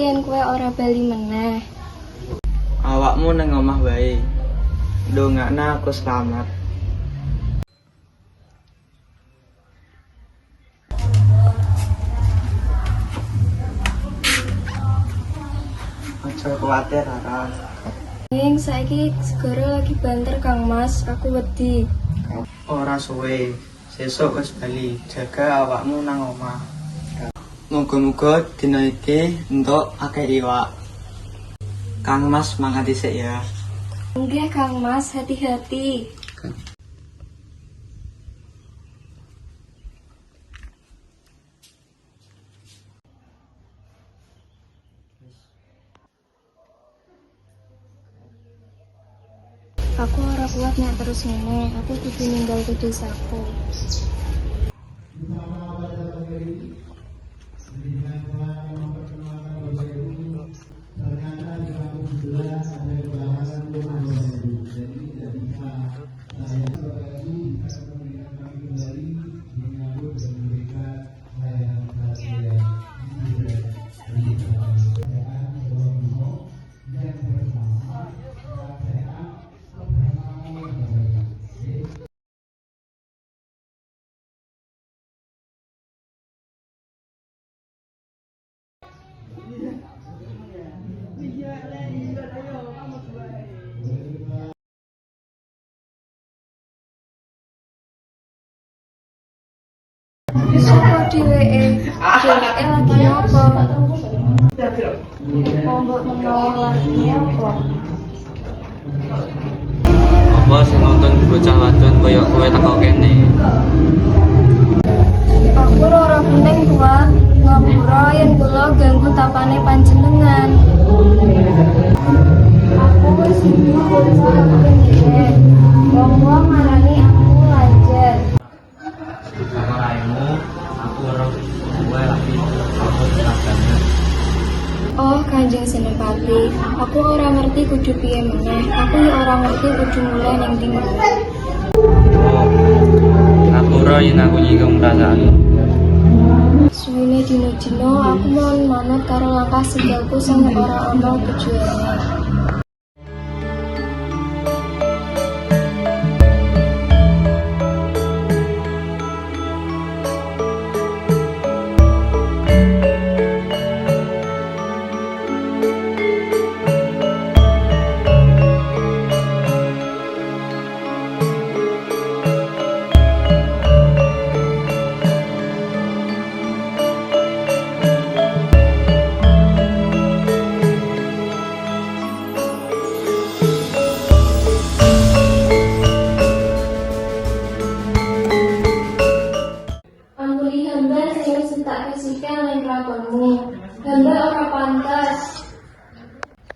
yen kowe ora bali meneh? Awakmu nang omah wae. Ndongakna aku selamat. Aja kuwatir, Rara. Ning saiki segara lagi banter Kang Mas, aku wedi. Ora suwe. Sesuk wis bali. Jaga awakmu nang omah. Muga-muga dina iki entuk akeh iwak. Kang Mas mangkat dhisik ya. Nggih Kang Mas, hati-hati. Aku ora kuat nek terus ngene, aku kudu ninggal ke desaku. Sopo dheweke? Dheweke lagi apa? Mbok menawa lagi apa? Apa sing nonton bocah wadon koyo kowe teko kene? Aku ora penting tuan, ngapura yen kula ganggu tapane panjenengan. Aku wis ngene. Wong-wong marani aku lanjut. Karo raimu, aku ora kowe lagi aku sagane. Oh, Kanjeng Senopati, aku ora ngerti kudu piye meneh. Aku ya ora ngerti kudu mulai ning ndi meneh. Ngapura yen aku nyinggung perasaanmu. Suwene dino-dino aku mohon manut karo langkah singgalku sing ora ana tujuane. Ampuni hamba sing wis tak kasihan ning kelakonmu. Hamba ora pantas.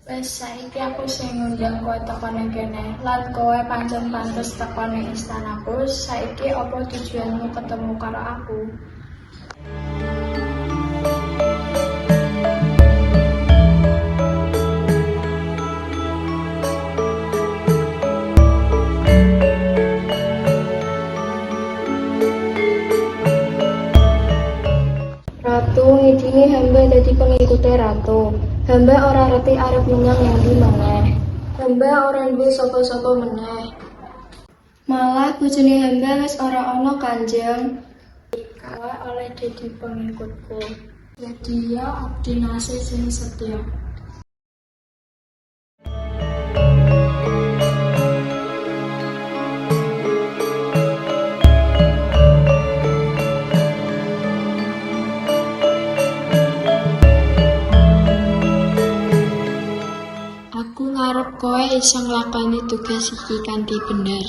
Wes saiki aku sing ngundang kowe teko ning kene. Lan kowe pancen pantes teko ning istanaku. Saiki apa tujuanmu ketemu karo aku? Ratu ngidini hamba dadi pengikute ratu. Hamba ora reti arep menyang yang di maneh. Hamba ora duwe sapa-sapa meneh. Malah bojone hamba wis ora ana Kanjeng. Kowe oleh dadi pengikutku. Dadi ya abdi nase sing setya. Aku ngarep kowe iso nglakoni tugas iki kanthi bener.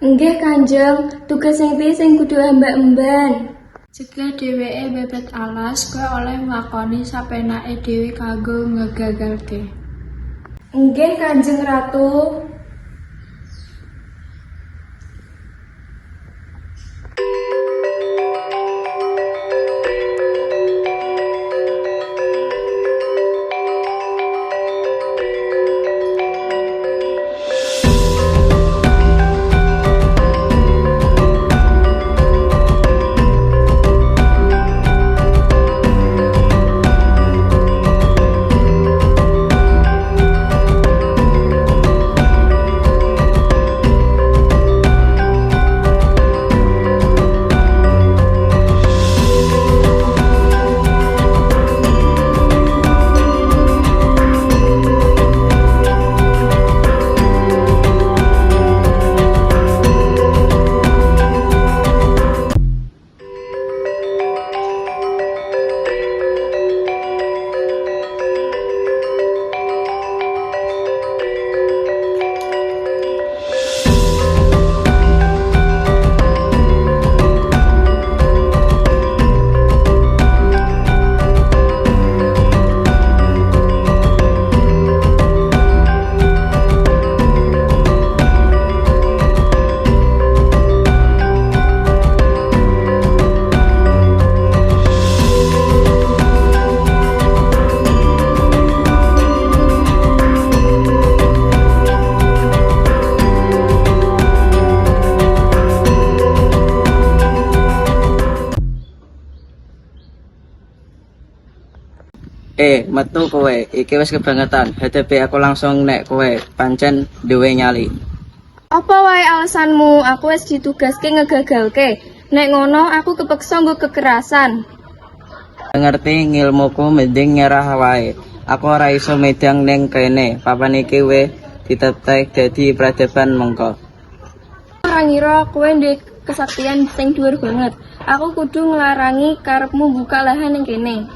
Nggih Kanjeng, tugas sing piye sing kudu hamba emban. Jika dheweke bebet alas, kowe oleh nglakoni sapenake dhewe kanggo ngegagalke. Nggih Kanjeng Ratu. Metu kowe, iki wis kebangetan. HDP aku langsung nek kowe pancen duwe nyali. Apa wae alasanmu? Aku wis ditugaske ngegagalke. Nek ngono aku kepeksa nggo kekerasan. Ngerti ngilmuku mending nyerah wae. Aku ora iso medang ning kene. Papan iki we diteteh dadi peradaban mengko. Ora ngira kowe ndek kesaktian sing dhuwur banget. Aku kudu nglarangi karepmu buka lahan ning kene.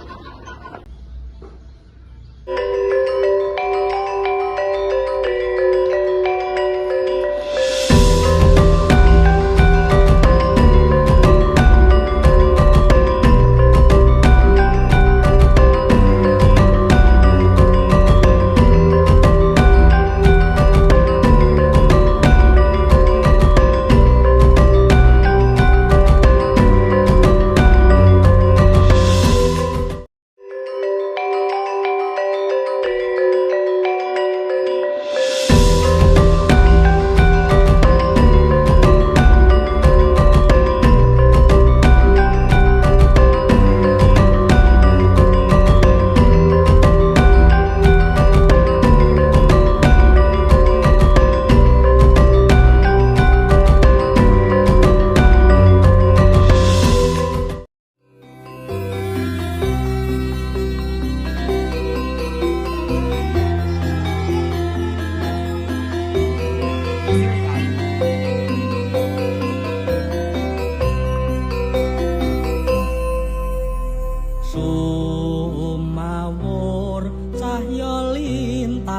Sumawur cahya lintang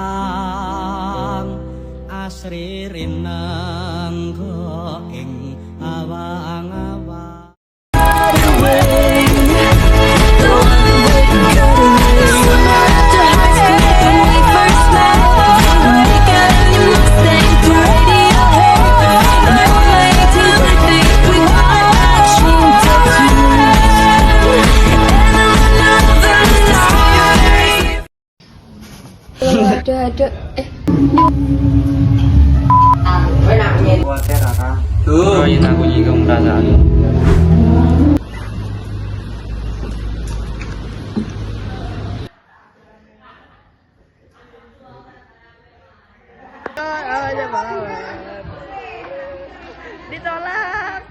asri rinengga ing awang-awang. Ada. Kuwatir Rara. Ora yen aku nyinggung perasaan. Ditolak.